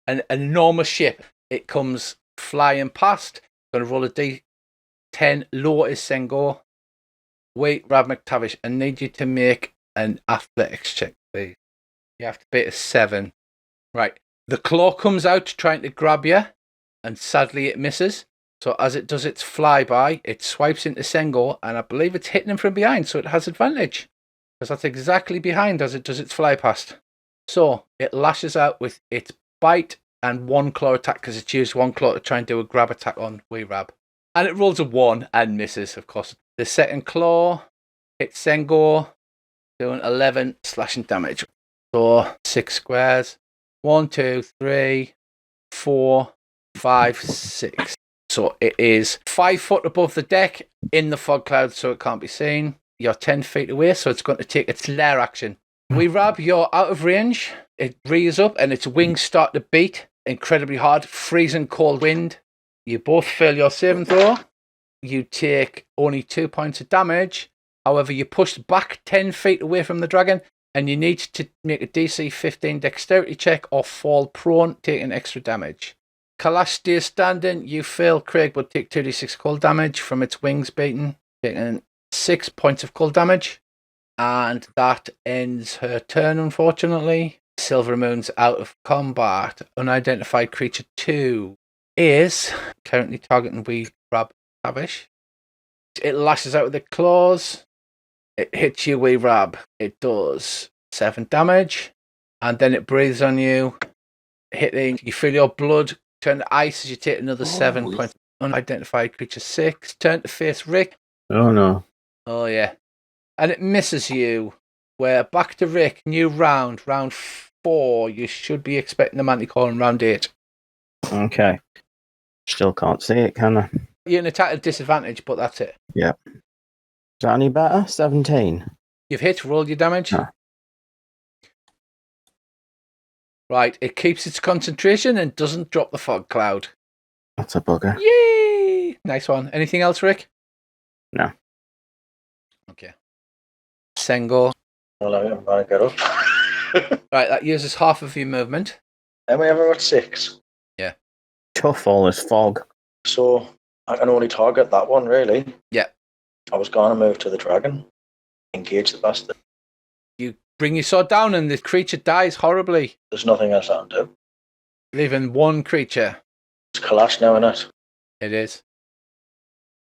an enormous ship. It comes flying past. Going to roll a d10. Lower is Sengo. Wait, Rab McTavish, I need you to make an athletics check, please. You have to beat a 7. Right. The claw comes out trying to grab you, and sadly it misses. So as it does its flyby, it swipes into Sengo, and I believe it's hitting him from behind, so it has advantage. Because that's exactly behind as it does its fly past. So it lashes out with its bite and one claw attack, because it's used one claw to try and do a grab attack on Weerab. And it rolls a 1 and misses, of course. The second claw hits Sengo, doing 11 slashing damage. So 6 squares. 1, 2, 3, 4, 5, 6. So it is 5 foot above the deck in the fog cloud, so it can't be seen. You're 10 feet away, so it's going to take its lair action. Weerab, you're out of range. It rears up and its wings start to beat incredibly hard. Freezing cold wind. You both fail your saving throw. You take only 2 points of damage. However, you're pushed back 10 feet away from the dragon, and you need to make a DC 15 dexterity check or fall prone, taking extra damage. Kalash stays standing. You fail. Craig will take 2d6 cold damage from its wings beating, taking 6 points of cold damage. And that ends her turn, unfortunately. Silver Moon's out of combat. Unidentified creature 2 is currently targeting Weerab Tavish. It lashes out with the claws. It hits you, Weerab. It does 7 damage. And then it breathes on you, hitting. You feel your blood turn to ice as you take another 7 points. Unidentified creature 6. Turn to face Rick. Oh no. Oh, yeah. And it misses you. We're back to Rick. New round. Round 4. You should be expecting the Manticore in round 8. Okay. Still can't see it, can I? You're an attack at disadvantage, but that's it. Yeah. Is that any better? 17. You've hit. Roll your damage. No. Right. It keeps its concentration and doesn't drop the fog cloud. That's a bugger. Yay! Nice one. Anything else, Rick? No. Okay. Sengo. Well, I'm going to get up. Right, that uses half of your movement. And we ever got 6. Tough all this fog. So I can only target that one, really. Yeah. I was going to move to the dragon. Engage the bastard. You bring your sword down and the creature dies horribly, There's nothing else I can do. leaving one creature. It's Kalash now, innit? It is.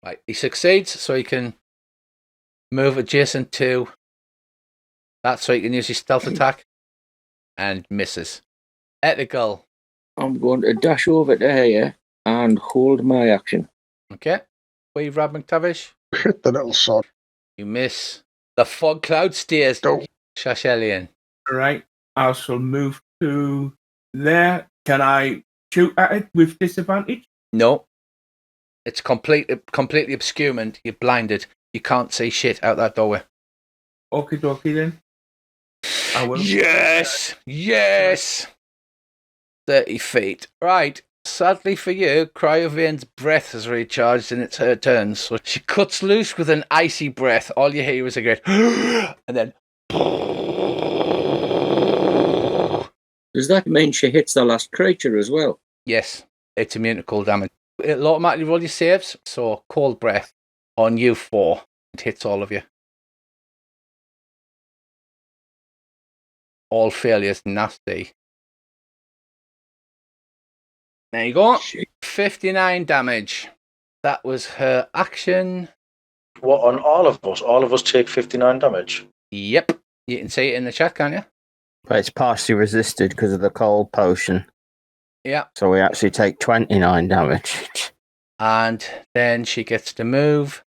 Right, he succeeds, so he can move adjacent to that, so he can use his stealth attack, and misses. Ethical. I'm going to dash over to here and hold my action. Okay. Wave Rab McTavish. Hit the little sod. You miss. The fog cloud stays. Go. All Shashelian. right. I shall move to there. Can I shoot at it with disadvantage? No. It's completely obscurement. You're blinded. You can't see shit out that doorway. Okie dokie then. I will. Yes! Yes! 30 feet. Right. Sadly for you, Cryovane's breath has recharged and it's her turn. So she cuts loose with an icy breath. All you hear is a great and then Does that mean she hits the last creature as well? yes, it's immune to cold damage. It'll automatically roll your saves, so cold breath on you 4. It hits all of you. All failures nasty. There you go. Shit. 59 damage. That was her action. What, on all of us? All of us take 59 damage. Yep. You can see it in the chat, can't you? But it's partially resisted because of the cold potion. Yeah. So we actually take 29 damage. And then she gets to move.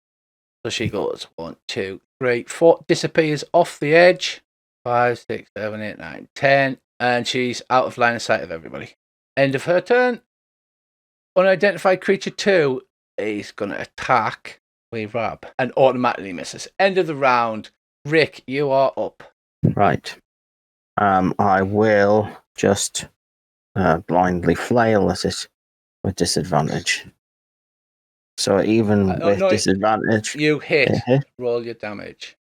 So she goes 1, 2, 3, 4. Disappears off the edge. 5, 6, 7, 8, 9, 10. And she's out of line of sight of everybody. End of her turn. Unidentified creature 2 is going to attack Wave Rab and automatically misses. End of the round. Rick, you are up. Right. I will just blindly flail at it with disadvantage. So even with no, disadvantage, You hit. Mhm. Roll your damage.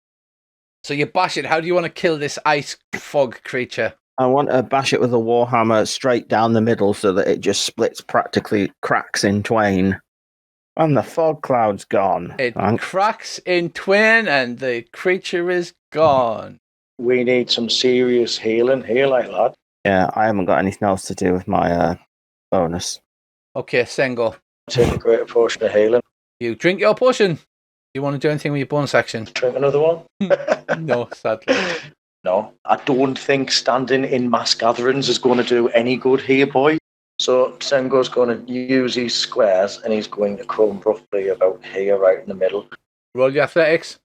So you bash it. How do you want to kill this ice fog creature? I want to bash it with a warhammer straight down the middle so that it just splits, practically cracks in twain. And the fog cloud's gone. It cracks in twain and the creature is gone. We need some serious healing here, like lad. Yeah, I haven't got anything else to do with my bonus. Okay, Sengo. Take a greater portion of healing. You drink your potion. You want to do anything with your bonus action? Drink another one? No, sadly. No, I don't think standing in mass gatherings is going to do any good here, boy. So Sengo's going to use his squares and he's going to come roughly about here, right in the middle. Roll your athletics.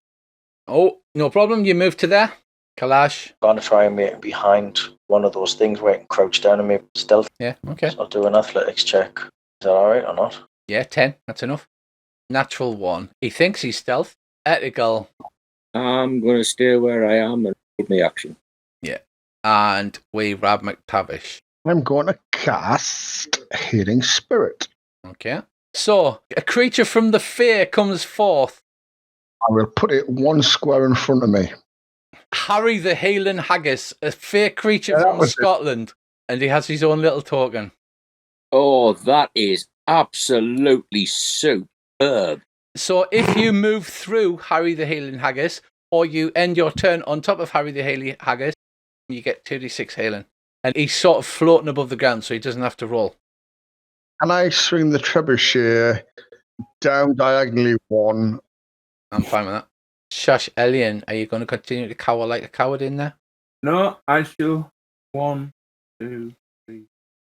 Oh, no problem. You move to there. Kalash. I'm going to try and make it behind one of those things where I can crouch down and make stealth. Yeah, okay. So I'll do an athletics check. Is that alright or not? Yeah, 10. That's enough. Natural 1. He thinks he's stealth. Ethical. I'm going to stay where I am and hold my action. And we Rab McTavish. I'm going to cast Healing Spirit. Okay. So, a creature from the fair comes forth. I will put it one square in front of me. Harry the Healing Haggis, a fair creature Yeah, that from was it. Scotland. And he has his own little token. Oh, that is absolutely superb. So if you move through Harry the Healing Haggis, or you end your turn on top of Harry the Healing Haggis, you get 2d6 healing. And he's sort of floating above the ground, so he doesn't have to roll. And I swing the trebuchet down diagonally 1. I'm fine with that. Shush, Elian, are you going to continue to cower like a coward in there? No, I shall. 1, 2, 3,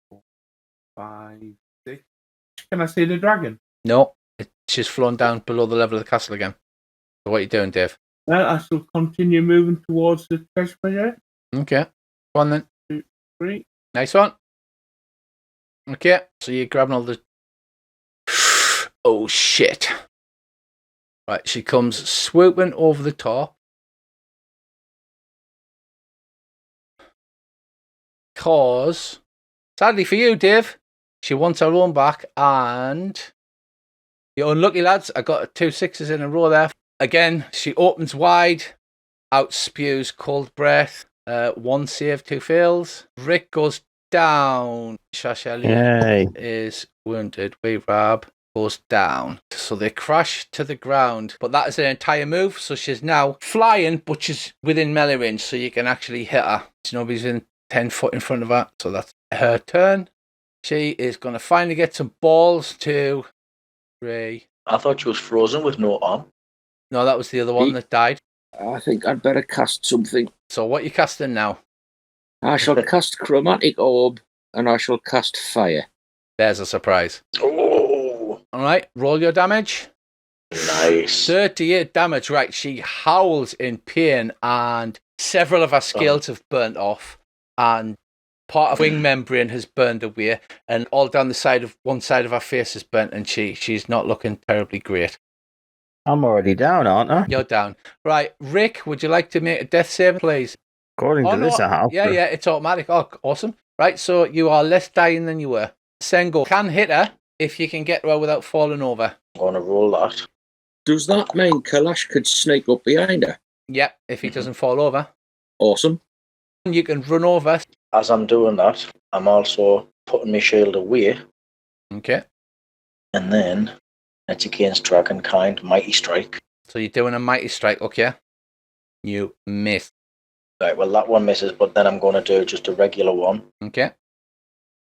4, 5, 6. Can I see the dragon? No, it's just flown down below the level of the castle again. So what are you doing, Dave? I shall continue moving towards the treasure. Okay, go on then. 2, 3. Nice one. Okay, so you're grabbing all the... Oh, shit. Right, she comes swooping over the top. Cause, sadly for you, Dave, she wants her own back, and you're unlucky, lads. I got 2 6s in a row there. Again, she opens wide, out spews cold breath. 1 save, 2 fails. Rick goes down. Shashali Yay. is wounded. Weirab goes down. So they crash to the ground. But that is her entire move. So she's now flying, but she's within melee range. So you can actually hit her. Nobody's in 10 foot in front of her. So that's her turn. She is going to finally get some balls to Ray. I thought she was frozen with no arm. No, that was the other one that died. I think I'd better cast something. So what are you casting now? I shall cast Chromatic Orb, and I shall cast Fire. There's a surprise. Oh, All right, roll your damage. nice. 38 damage. Right, she howls in pain, and several of her scales have burnt off, and part of wing membrane has burned away, and all down the side of one side of her face is burnt, and she's not looking terribly great. I'm already down, aren't I? You're down. Right, Rick, would you like to make a death save, please? According to this, I have. Yeah, it's automatic. Oh, awesome. Right, so you are less dying than you were. Sengo can hit her if you can get her without falling over. I'm going to roll that. Does that mean Kalash could sneak up behind her? Yep, if he doesn't fall over. Awesome. You can run over. As I'm doing that, I'm also putting my shield away. Okay. And then it's against Dragonkind, Mighty Strike. So you're doing a mighty strike, okay? You miss. Right, well, that one misses, but then I'm going to do just a regular one. Okay.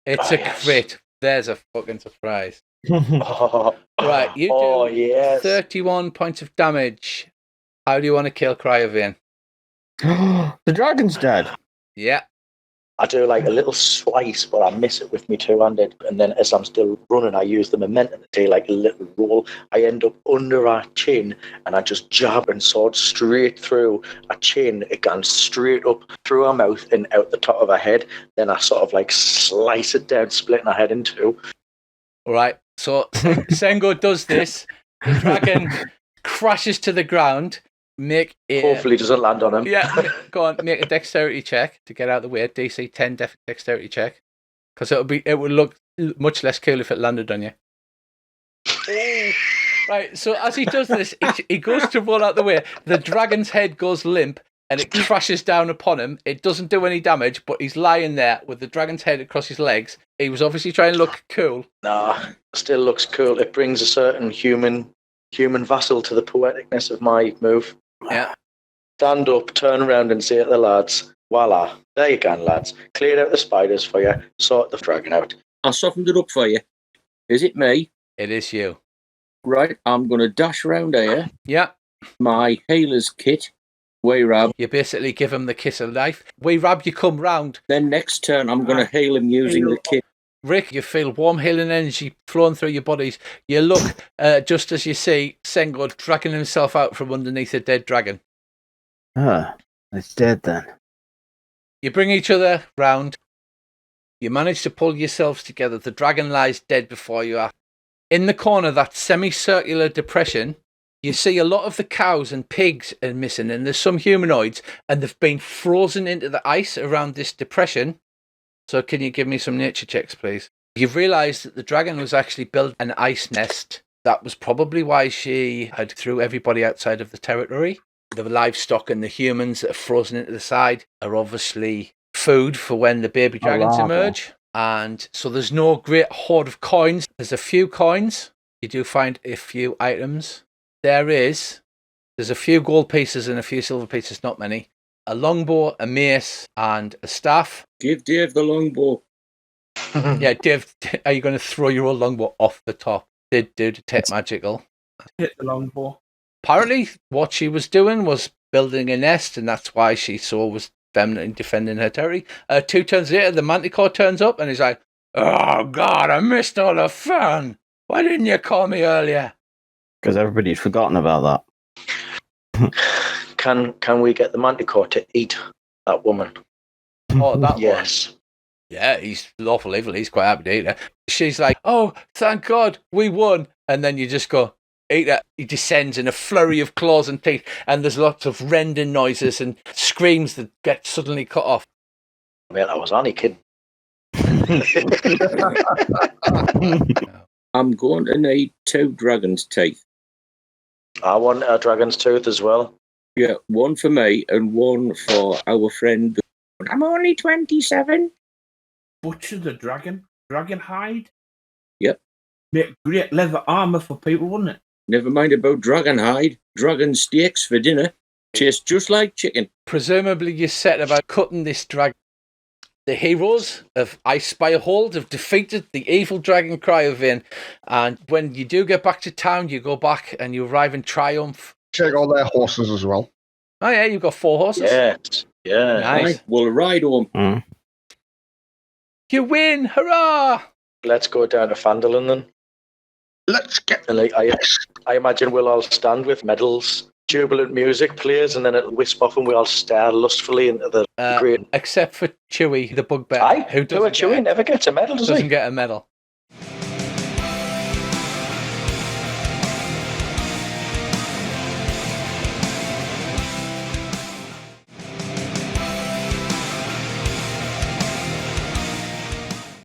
It's Oh, a yes. crit. There's a fucking surprise. Oh, Right, you oh, do yes. 31 points of damage. How do you want to kill Cryovane? The dragon's dead. Yeah. I do like a little slice, but I miss it with me two-handed. And then as I'm still running, I use the momentum to do like a little roll. I end up under her chin, and I just jab and sword straight through her chin, again, straight up through her mouth and out the top of her head. Then I sort of like slice it down, splitting her head in two. All right. So Sengo does this. The dragon crashes to the ground. Make a Hopefully doesn't land on him. Yeah, go on. Make a dexterity check to get out of the way. DC 10 dexterity check, because it would look much less cool if it landed on you. Right. So as he does this, he goes to roll out the way. The dragon's head goes limp, and it crashes down upon him. It doesn't do any damage, but he's lying there with the dragon's head across his legs. He was obviously trying to look cool. Nah, still looks cool. It brings a certain human vassal to the poeticness of my move. Yeah. Stand up, turn around and say to the lads, voila, there you go, lads. Cleared out the spiders for you, sort the dragon out. I softened it up for you. Is it me? It is you. Right, I'm going to dash round here. Yeah. My healer's kit. Wayrab. You basically give him the kiss of life. Wayrab, you come round. Then next turn, I'm going to heal him using the kit. Rick, you feel warm healing energy flowing through your bodies. You look, just as you see Sengo dragging himself out from underneath a dead dragon. It's dead then. You bring each other round. You manage to pull yourselves together. The dragon lies dead before you. In the corner, that semicircular depression, you see a lot of the cows and pigs are missing, and there's some humanoids, and they've been frozen into the ice around this depression. So can you give me some nature checks, please? You've realised that the dragon was actually built an ice nest. That was probably why she had threw everybody outside of the territory. The livestock and the humans that are frozen into the side are obviously food for when the baby dragons emerge. And so there's no great hoard of coins. There's a few coins. You do find a few items. There's a few gold pieces and a few silver pieces, not many. A longbow, a mace, and a staff. Give Dave the longbow. Yeah, Dave, are you going to throw your old longbow off the top? Did detect magical. Hit the longbow. Apparently, what she was doing was building a nest, and that's why she was feminine defending her territory. 2 turns later, the Manticore turns up, and he's like, "Oh God, I missed all the fun. Why didn't you call me earlier?" Because everybody's forgotten about that. Can we get the Manticore to eat that woman? Oh, that one. Yes. Yeah, he's lawful evil. He's quite happy to eat her. She's like, "Oh, thank God, we won." And then you just go, eat her. He descends in a flurry of claws and teeth, and there's lots of rending noises and screams that get suddenly cut off. Well, I was only kidding. I'm going to need 2 dragon's teeth. I want a dragon's tooth as well. Yeah, 1 for me and 1 for our friend. I'm only 27. butcher the dragon hide. Yep. Make great leather armor for people, wouldn't it? Never mind about dragon hide. Dragon steaks for dinner. Tastes just like chicken. Presumably you set about cutting this dragon. The heroes of Icespire Hold have defeated the evil dragon Cryovane, and when you do get back to town, you go back and you arrive in triumph. Take all their horses as well. Oh yeah, you've got 4 horses. Yes. Yeah. Nice. Right, we'll ride home. You win! Hurrah! Let's go down to Fandolin then. Let's get And I imagine we'll all stand with medals, jubilant music plays, and then it'll wisp off and we all stare lustfully into the great... Except for Chewie, the bugbear. Aye, who Chewie doesn't never gets a medal, does doesn't he? get a medal.